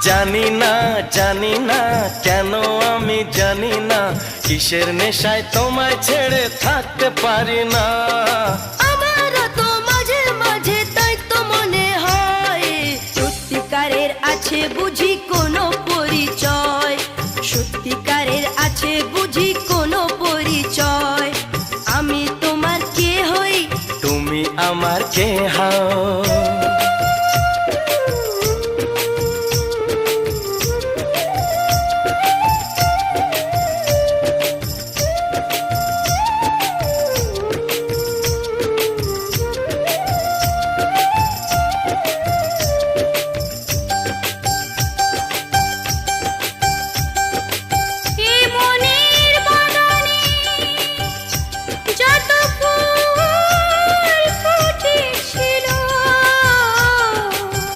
জানি না জানি না কেন আমি জানি না কিসের নেশায় তোমায় ছেড়ে থাকতে পারি না। আমারও তো মাঝে মাঝে তাই তো মনে হয় সত্যিকারের আছে বুঝি